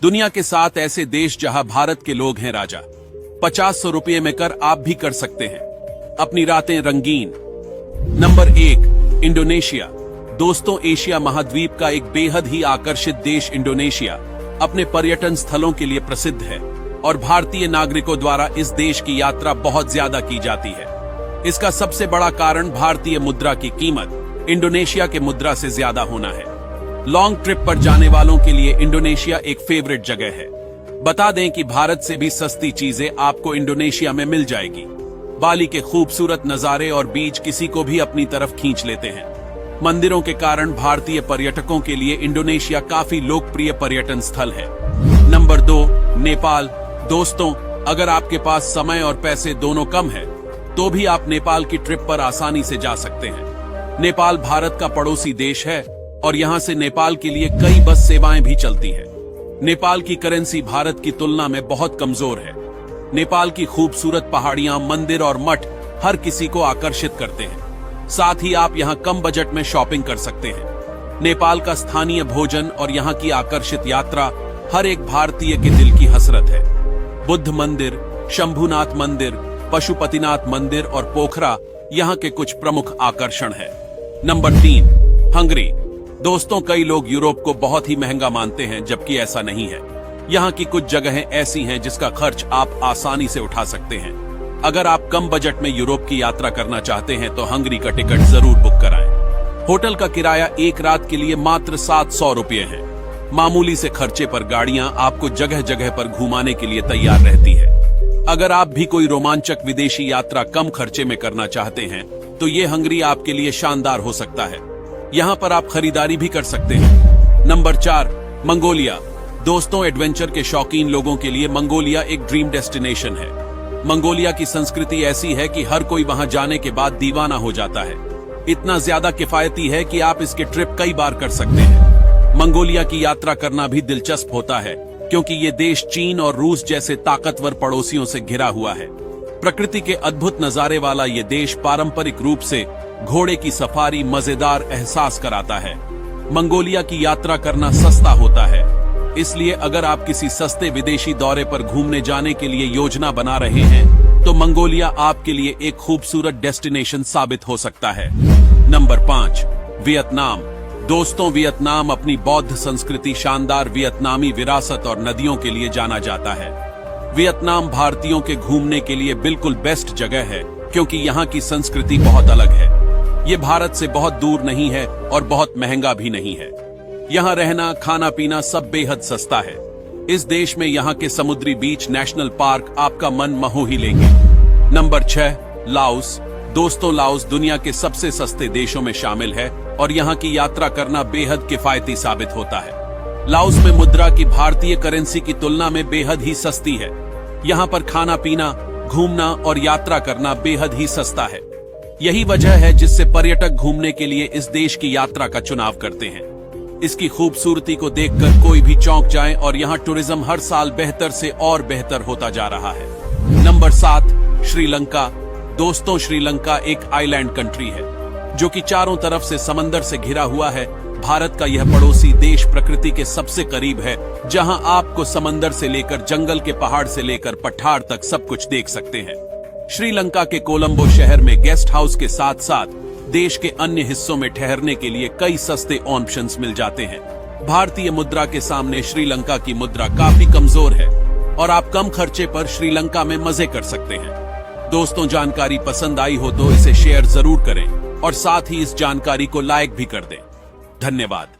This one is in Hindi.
दुनिया के 7 ऐसे देश जहां भारत के लोग हैं राजा। 50-100 रुपये में कर आप भी कर सकते हैं अपनी रातें रंगीन। Number 1, Indonesia. दोस्तों, एशिया महाद्वीप का एक बेहद ही आकर्षित देश इंडोनेशिया अपने पर्यटन स्थलों के लिए प्रसिद्ध है और भारतीय नागरिकों द्वारा इस देश की यात्रा बहुत ज्यादा की जाती है। इसका सबसे बड़ा कारण भारतीय मुद्रा की कीमत इंडोनेशिया के मुद्रा से ज्यादा होना है। लॉन्ग ट्रिप पर जाने वालों के लिए इंडोनेशिया एक फेवरेट जगह है। बता दें कि भारत से भी सस्ती चीजें आपको इंडोनेशिया में मिल जाएगी। बाली के खूबसूरत नजारे और बीच किसी को भी अपनी तरफ खींच लेते हैं। मंदिरों के कारण भारतीय पर्यटकों के लिए इंडोनेशिया काफी लोकप्रिय पर्यटन स्थल है। नंबर 2, नेपाल। दोस्तों, अगर आपके पास समय और पैसे दोनों कम है तो भी आप नेपाल की ट्रिप पर आसानी से जा सकते हैं। नेपाल भारत का पड़ोसी देश है और यहां से नेपाल के लिए कई बस सेवाएं भी चलती है। नेपाल की करेंसी भारत की तुलना में बहुत कमजोर है। नेपाल की खूबसूरत पहाड़ियां, मंदिर और मठ हर किसी को आकर्षित करते हैं। साथ ही आप यहां कम बजट में शॉपिंग कर सकते हैं। नेपाल का स्थानीय भोजन और यहां की आकर्षित यात्रा हर एक भारतीय के दिल की हसरत है। बुद्ध मंदिर, शंभुनाथ मंदिर, पशुपतिनाथ मंदिर और पोखरा यहां के कुछ प्रमुख आकर्षण है। Number 3, Hungary. दोस्तों, कई लोग यूरोप को बहुत ही महंगा मानते हैं, जबकि ऐसा नहीं है। यहाँ की कुछ जगहें ऐसी हैं जिसका खर्च आप आसानी से उठा सकते हैं। अगर आप कम बजट में यूरोप की यात्रा करना चाहते हैं तो हंगरी का टिकट जरूर बुक कराएं। होटल का किराया एक रात के लिए मात्र 700 रुपये है। मामूली से खर्चे पर गाड़ियां आपको जगह जगह पर घुमाने के लिए तैयार रहती है। अगर आप भी कोई रोमांचक विदेशी यात्रा कम खर्चे में करना चाहते हैं तो ये हंगरी आपके लिए शानदार हो सकता है। यहाँ पर आप खरीदारी भी कर सकते हैं। Number 4, Mongolia. दोस्तों, एडवेंचर के शौकीन लोगों के लिए मंगोलिया एक ड्रीम डेस्टिनेशन है। मंगोलिया की संस्कृति ऐसी है कि हर कोई वहां जाने के बाद दीवाना हो जाता है। इतना ज्यादा किफायती है कि आप इसके ट्रिप कई बार कर सकते हैं। मंगोलिया की यात्रा करना भी दिलचस्प होता है क्योंकि ये देश चीन और रूस जैसे ताकतवर पड़ोसियों से घिरा हुआ है। प्रकृति के अद्भुत नजारे वाला ये देश पारंपरिक रूप से घोड़े की सफारी मजेदार एहसास कराता है। मंगोलिया की यात्रा करना सस्ता होता है, इसलिए अगर आप किसी सस्ते विदेशी दौरे पर घूमने जाने के लिए योजना बना रहे हैं तो मंगोलिया आपके लिए एक खूबसूरत डेस्टिनेशन साबित हो सकता है। Number 5, Vietnam. दोस्तों, वियतनाम अपनी बौद्ध संस्कृति, शानदार वियतनामी विरासत और नदियों के लिए जाना जाता है। वियतनाम भारतीयों के घूमने के लिए बिल्कुल बेस्ट जगह है क्योंकि यहाँ की संस्कृति बहुत अलग है। ये भारत से बहुत दूर नहीं है और बहुत महंगा भी नहीं है। यहाँ रहना, खाना पीना सब बेहद सस्ता है। इस देश में यहाँ के समुद्री बीच, नेशनल पार्क आपका मन मोह ही लेंगे। Number 6, Laos. दोस्तों, लाओस दुनिया के सबसे सस्ते देशों में शामिल है और यहाँ की यात्रा करना बेहद किफायती साबित होता है। लाओस में मुद्रा की भारतीय करेंसी की तुलना में बेहद ही सस्ती है। यहाँ पर खाना पीना, घूमना और यात्रा करना बेहद ही सस्ता है। यही वजह है जिससे पर्यटक घूमने के लिए इस देश की यात्रा का चुनाव करते हैं। इसकी खूबसूरती को देखकर कोई भी चौंक जाए और यहाँ टूरिज्म हर साल बेहतर से और बेहतर होता जा रहा है। नंबर 7, श्रीलंका। दोस्तों, श्रीलंका एक आइलैंड कंट्री है जो कि चारों तरफ से समंदर से घिरा हुआ है। भारत का यह पड़ोसी देश प्रकृति के सबसे करीब है, जहां आपको समंदर से लेकर जंगल के पहाड़ से लेकर पठार तक सब कुछ देख सकते हैं। श्रीलंका के कोलंबो शहर में गेस्ट हाउस के साथ साथ देश के अन्य हिस्सों में ठहरने के लिए कई सस्ते ऑप्शंस मिल जाते हैं। भारतीय मुद्रा के सामने श्रीलंका की मुद्रा काफी कमजोर है और आप कम खर्चे पर श्रीलंका में मजे कर सकते हैं। दोस्तों, जानकारी पसंद आई हो तो इसे शेयर जरूर करें और साथ ही इस जानकारी को लाइक भी कर दें। धन्यवाद।